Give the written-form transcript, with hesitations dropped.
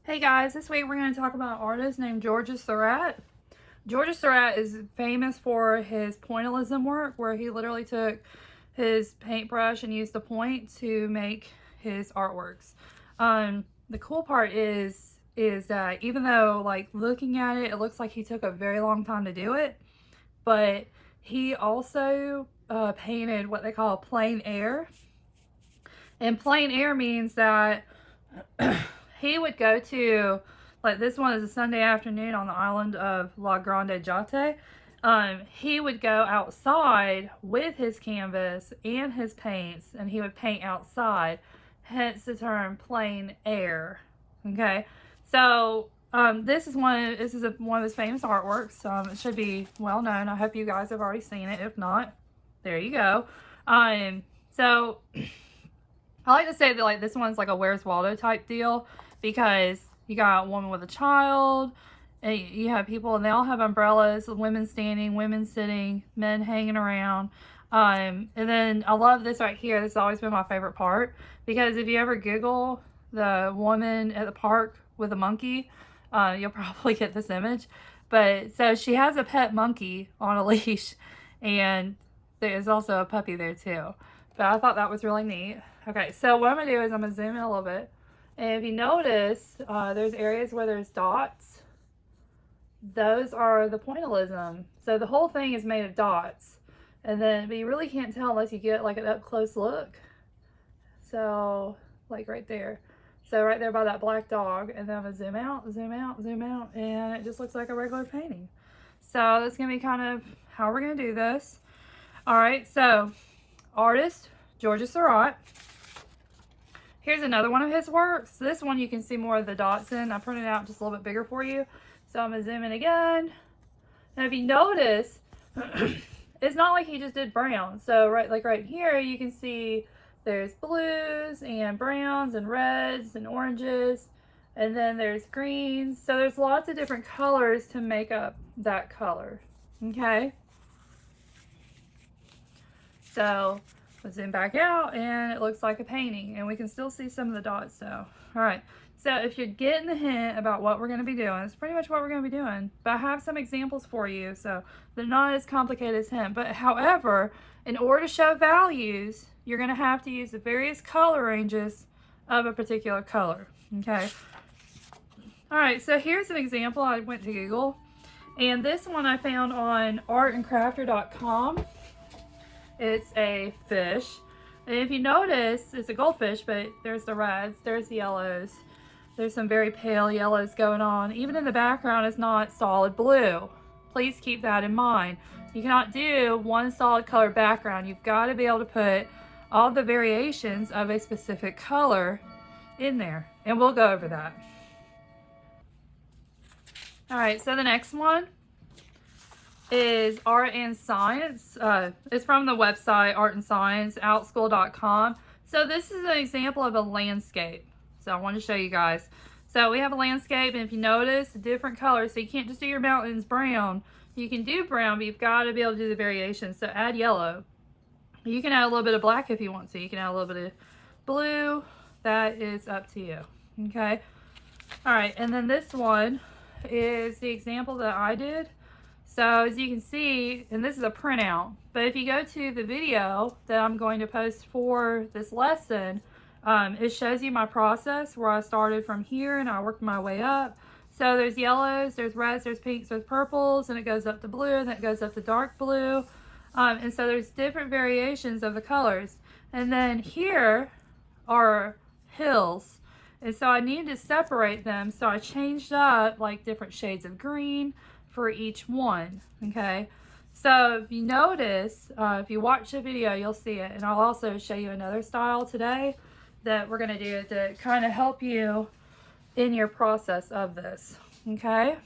Hey guys, this week we're going to talk about an artist named Georges Seurat. Georges Seurat is famous for his pointillism work, where he literally took his paintbrush and used the point to make his artworks. The cool part is that even though, like, looking at it, it looks like he took a very long time to do it, but he also painted what they call plein air. And plein air means that he would go to, like, this one is a Sunday afternoon on the island of La Grande Jatte. He would go outside with his canvas and his paints, and he would paint outside, hence the term plein air. Okay, so this is one of his famous artworks. It should be well known. I hope you guys have already seen it. If not, there you go. So I like to say that, like, this one's like a Where's Waldo type deal, because you got a woman with a child, and you have people, and they all have umbrellas, women standing, women sitting, men hanging around. And then I love this right here. This has always been my favorite part, because if you ever Google the woman at the park with a monkey, you'll probably get this image. But so she has a pet monkey on a leash, and there's also a puppy there too. But I thought that was really neat. Okay, so what I'm going to do is I'm going to zoom in a little bit. And if you notice, there's areas where there's dots. Those are the pointillism. So the whole thing is made of dots. And then, but you really can't tell unless you get like an up close look. So, like right there. So right there by that black dog. And then I'm going to zoom out, zoom out, zoom out. And it just looks like a regular painting. So that's going to be kind of how we're going to do this. Alright, so artist, Georges Seurat. Here's another one of his works. This one you can see more of the dots in. I printed it out just a little bit bigger for you. So I'm going to zoom in again. And if you notice, it's not like he just did brown. So right here, you can see there's blues and browns and reds and oranges. And then there's greens. So there's lots of different colors to make up that color. Okay. So let's zoom back out, and it looks like a painting, and we can still see some of the dots though. All right, so if you're getting the hint about what we're going to be doing, it's pretty much what we're going to be doing, but I have some examples for you, so they're not as complicated as him. But however, in order to show values, you're going to have to use the various color ranges of a particular color. Okay, all right, so here's an example. I went to Google, and this one I found on artandcrafter.com. It's a fish, and if you notice, it's a goldfish, but there's the reds, there's the yellows, there's some very pale yellows going on. Even in the background, it's not solid blue. Please keep that in mind. You cannot do one solid color background. You've got to be able to put all the variations of a specific color in there, and we'll go over that. All right, so the next one is Art and Science. It's from the website Art and Science, outschool.com. So this is an example of a landscape. So I want to show you guys. So we have a landscape, and if you notice, different colors. So you can't just do your mountains brown. You can do brown, but you've got to be able to do the variations. So add yellow. You can add a little bit of black if you want to. You can add a little bit of blue. That is up to you. Okay. All right, and then this one is the example that I did. So as you can see, and this is a printout, but if you go to the video that I'm going to post for this lesson, it shows you my process where I started from here and I worked my way up. So there's yellows, there's reds, there's pinks, there's purples, and it goes up to blue, and then it goes up to dark blue. And so there's different variations of the colors. And then here are hills. And so I needed to separate them, so I changed up like different shades of green for each one. Okay, so if you notice, if you watch the video, you'll see it, and I'll also show you another style today that we're going to do to kind of help you in your process of this. Okay,